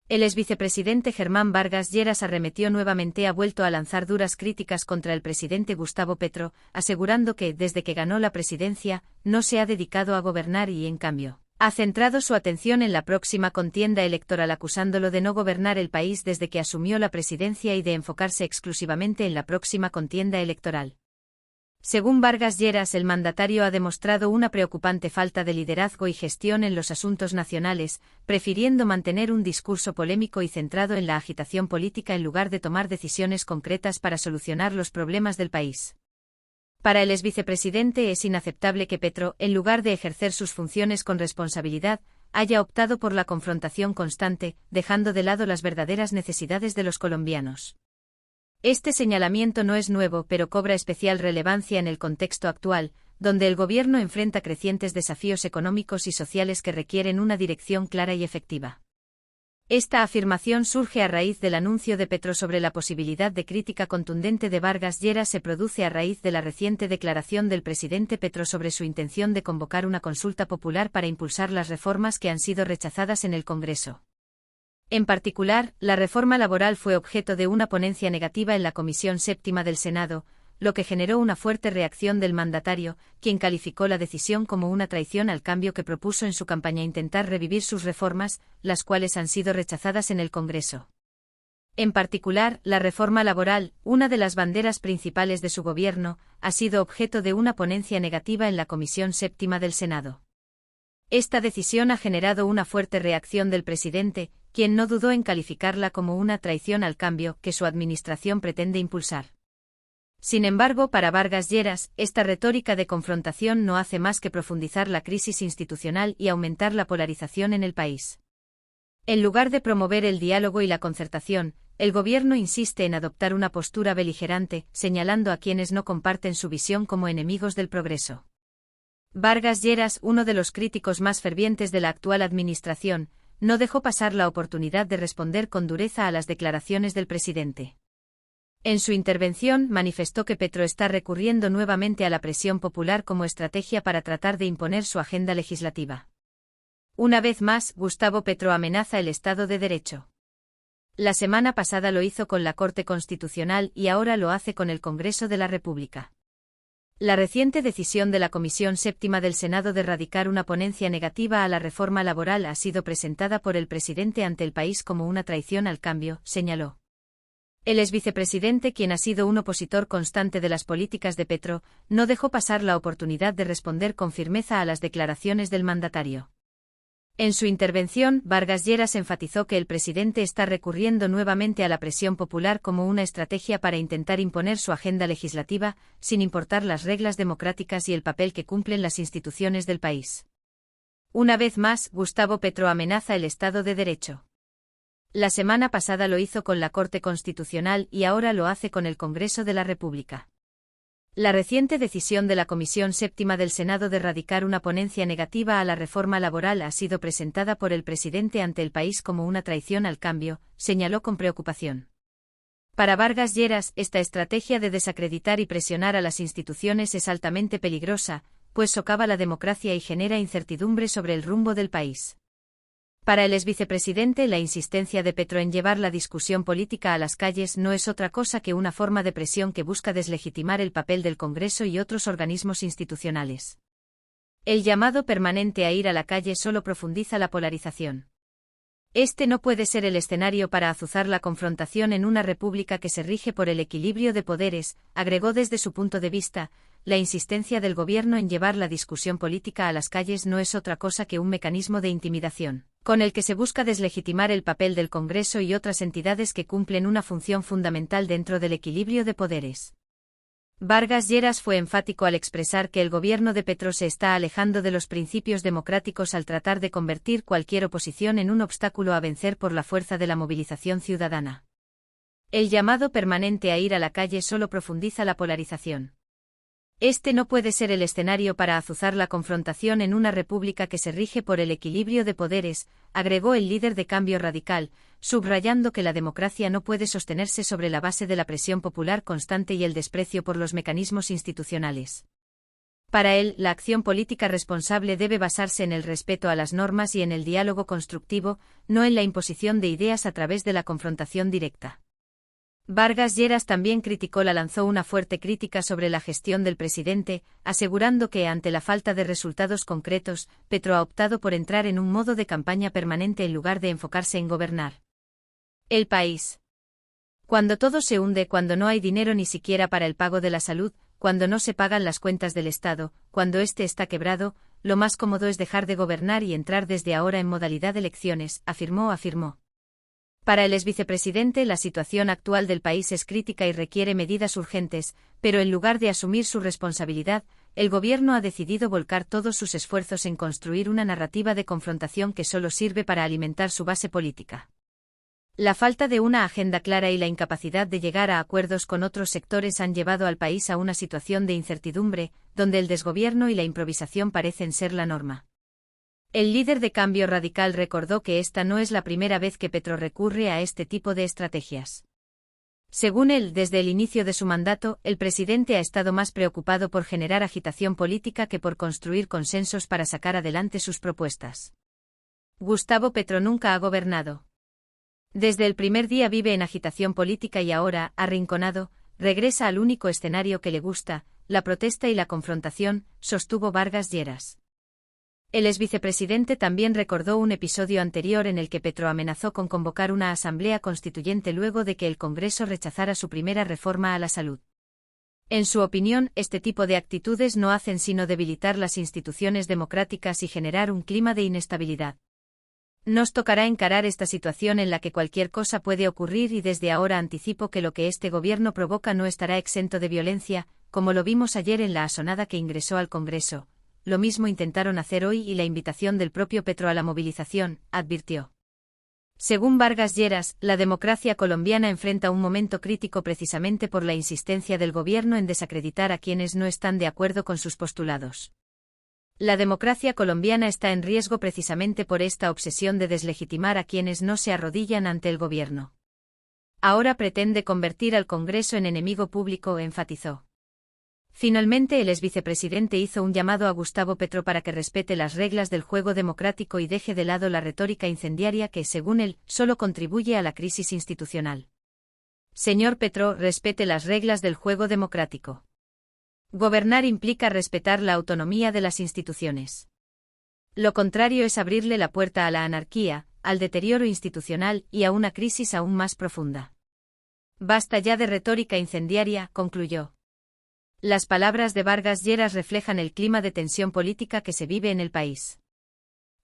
El exvicepresidente Germán Vargas Lleras arremetió nuevamente ha vuelto a lanzar duras críticas contra el presidente Gustavo Petro, asegurando que, desde que ganó la presidencia, no se ha dedicado a gobernar y, en cambio, ha centrado su atención en la próxima contienda electoral acusándolo de no gobernar el país desde que asumió la presidencia y de enfocarse exclusivamente en la próxima contienda electoral. Según Vargas Lleras, el mandatario ha demostrado una preocupante falta de liderazgo y gestión en los asuntos nacionales, prefiriendo mantener un discurso polémico y centrado en la agitación política en lugar de tomar decisiones concretas para solucionar los problemas del país. Para el exvicepresidente es inaceptable que Petro, en lugar de ejercer sus funciones con responsabilidad, haya optado por la confrontación constante, dejando de lado las verdaderas necesidades de los colombianos. Este señalamiento no es nuevo, pero cobra especial relevancia en el contexto actual, donde el gobierno enfrenta crecientes desafíos económicos y sociales que requieren una dirección clara y efectiva. Esta afirmación surge a raíz del anuncio de Petro sobre la posibilidad de crítica contundente de Vargas Lleras se produce a raíz de la reciente declaración del presidente Petro sobre su intención de convocar una consulta popular para impulsar las reformas que han sido rechazadas en el Congreso. En particular, la reforma laboral fue objeto de una ponencia negativa en la Comisión Séptima del Senado, lo que generó una fuerte reacción del mandatario, quien calificó la decisión como una traición al cambio que propuso en su campaña intentar revivir sus reformas, las cuales han sido rechazadas en el Congreso. En particular, la reforma laboral, una de las banderas principales de su gobierno, ha sido objeto de una ponencia negativa en la Comisión Séptima del Senado. Esta decisión ha generado una fuerte reacción del presidente, quien no dudó en calificarla como una traición al cambio que su administración pretende impulsar. Sin embargo, para Vargas Lleras, esta retórica de confrontación no hace más que profundizar la crisis institucional y aumentar la polarización en el país. En lugar de promover el diálogo y la concertación, el gobierno insiste en adoptar una postura beligerante, señalando a quienes no comparten su visión como enemigos del progreso. Vargas Lleras, uno de los críticos más fervientes de la actual administración, no dejó pasar la oportunidad de responder con dureza a las declaraciones del presidente. En su intervención manifestó que Petro está recurriendo nuevamente a la presión popular como estrategia para tratar de imponer su agenda legislativa. Una vez más, Gustavo Petro amenaza el Estado de Derecho. La semana pasada lo hizo con la Corte Constitucional y ahora lo hace con el Congreso de la República. La reciente decisión de la Comisión Séptima del Senado de radicar una ponencia negativa a la reforma laboral ha sido presentada por el presidente ante el país como una traición al cambio, señaló. El exvicepresidente, quien ha sido un opositor constante de las políticas de Petro, no dejó pasar la oportunidad de responder con firmeza a las declaraciones del mandatario. En su intervención, Vargas Lleras enfatizó que el presidente está recurriendo nuevamente a la presión popular como una estrategia para intentar imponer su agenda legislativa, sin importar las reglas democráticas y el papel que cumplen las instituciones del país. Una vez más, Gustavo Petro amenaza el Estado de Derecho. La semana pasada lo hizo con la Corte Constitucional y ahora lo hace con el Congreso de la República. La reciente decisión de la Comisión Séptima del Senado de radicar una ponencia negativa a la reforma laboral ha sido presentada por el presidente ante el país como una traición al cambio, señaló con preocupación. Para Vargas Lleras, esta estrategia de desacreditar y presionar a las instituciones es altamente peligrosa, pues socava la democracia y genera incertidumbre sobre el rumbo del país. Para el exvicepresidente, la insistencia de Petro en llevar la discusión política a las calles no es otra cosa que una forma de presión que busca deslegitimar el papel del Congreso y otros organismos institucionales. El llamado permanente a ir a la calle solo profundiza la polarización. Este no puede ser el escenario para azuzar la confrontación en una república que se rige por el equilibrio de poderes, agregó desde su punto de vista. La insistencia del gobierno en llevar la discusión política a las calles no es otra cosa que un mecanismo de intimidación, con el que se busca deslegitimar el papel del Congreso y otras entidades que cumplen una función fundamental dentro del equilibrio de poderes. Vargas Lleras fue enfático al expresar que el gobierno de Petro se está alejando de los principios democráticos al tratar de convertir cualquier oposición en un obstáculo a vencer por la fuerza de la movilización ciudadana. El llamado permanente a ir a la calle solo profundiza la polarización. Este no puede ser el escenario para azuzar la confrontación en una república que se rige por el equilibrio de poderes, agregó el líder de Cambio Radical, subrayando que la democracia no puede sostenerse sobre la base de la presión popular constante y el desprecio por los mecanismos institucionales. Para él, la acción política responsable debe basarse en el respeto a las normas y en el diálogo constructivo, no en la imposición de ideas a través de la confrontación directa. Vargas Lleras también lanzó una fuerte crítica sobre la gestión del presidente, asegurando que, ante la falta de resultados concretos, Petro ha optado por entrar en un modo de campaña permanente en lugar de enfocarse en gobernar el país. Cuando todo se hunde, cuando no hay dinero ni siquiera para el pago de la salud, cuando no se pagan las cuentas del Estado, cuando éste está quebrado, lo más cómodo es dejar de gobernar y entrar desde ahora en modalidad de elecciones, afirmó. Para el exvicepresidente, la situación actual del país es crítica y requiere medidas urgentes, pero en lugar de asumir su responsabilidad, el gobierno ha decidido volcar todos sus esfuerzos en construir una narrativa de confrontación que solo sirve para alimentar su base política. La falta de una agenda clara y la incapacidad de llegar a acuerdos con otros sectores han llevado al país a una situación de incertidumbre, donde el desgobierno y la improvisación parecen ser la norma. El líder de Cambio Radical recordó que esta no es la primera vez que Petro recurre a este tipo de estrategias. Según él, desde el inicio de su mandato, el presidente ha estado más preocupado por generar agitación política que por construir consensos para sacar adelante sus propuestas. Gustavo Petro nunca ha gobernado. Desde el primer día vive en agitación política y ahora, arrinconado, regresa al único escenario que le gusta, la protesta y la confrontación, sostuvo Vargas Lleras. El exvicepresidente también recordó un episodio anterior en el que Petro amenazó con convocar una asamblea constituyente luego de que el Congreso rechazara su primera reforma a la salud. En su opinión, este tipo de actitudes no hacen sino debilitar las instituciones democráticas y generar un clima de inestabilidad. Nos tocará encarar esta situación en la que cualquier cosa puede ocurrir y desde ahora anticipo que lo que este gobierno provoca no estará exento de violencia, como lo vimos ayer en la asonada que ingresó al Congreso. Lo mismo intentaron hacer hoy y la invitación del propio Petro a la movilización, advirtió. Según Vargas Lleras, la democracia colombiana enfrenta un momento crítico precisamente por la insistencia del gobierno en desacreditar a quienes no están de acuerdo con sus postulados. La democracia colombiana está en riesgo precisamente por esta obsesión de deslegitimar a quienes no se arrodillan ante el gobierno. Ahora pretende convertir al Congreso en enemigo público, enfatizó. Finalmente, el exvicepresidente hizo un llamado a Gustavo Petro para que respete las reglas del juego democrático y deje de lado la retórica incendiaria que, según él, solo contribuye a la crisis institucional. Señor Petro, respete las reglas del juego democrático. Gobernar implica respetar la autonomía de las instituciones. Lo contrario es abrirle la puerta a la anarquía, al deterioro institucional y a una crisis aún más profunda. Basta ya de retórica incendiaria, concluyó. Las palabras de Vargas Lleras reflejan el clima de tensión política que se vive en el país.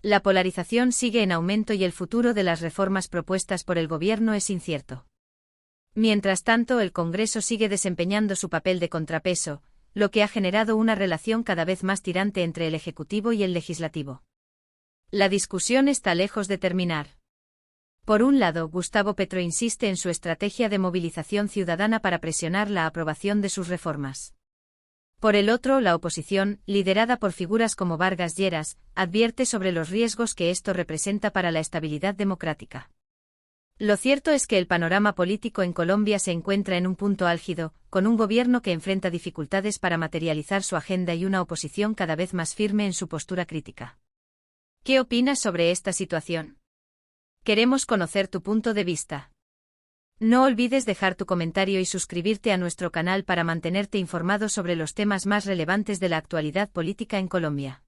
La polarización sigue en aumento y el futuro de las reformas propuestas por el gobierno es incierto. Mientras tanto, el Congreso sigue desempeñando su papel de contrapeso, lo que ha generado una relación cada vez más tirante entre el Ejecutivo y el Legislativo. La discusión está lejos de terminar. Por un lado, Gustavo Petro insiste en su estrategia de movilización ciudadana para presionar la aprobación de sus reformas. Por el otro, la oposición, liderada por figuras como Vargas Lleras, advierte sobre los riesgos que esto representa para la estabilidad democrática. Lo cierto es que el panorama político en Colombia se encuentra en un punto álgido, con un gobierno que enfrenta dificultades para materializar su agenda y una oposición cada vez más firme en su postura crítica. ¿Qué opinas sobre esta situación? Queremos conocer tu punto de vista. No olvides dejar tu comentario y suscribirte a nuestro canal para mantenerte informado sobre los temas más relevantes de la actualidad política en Colombia.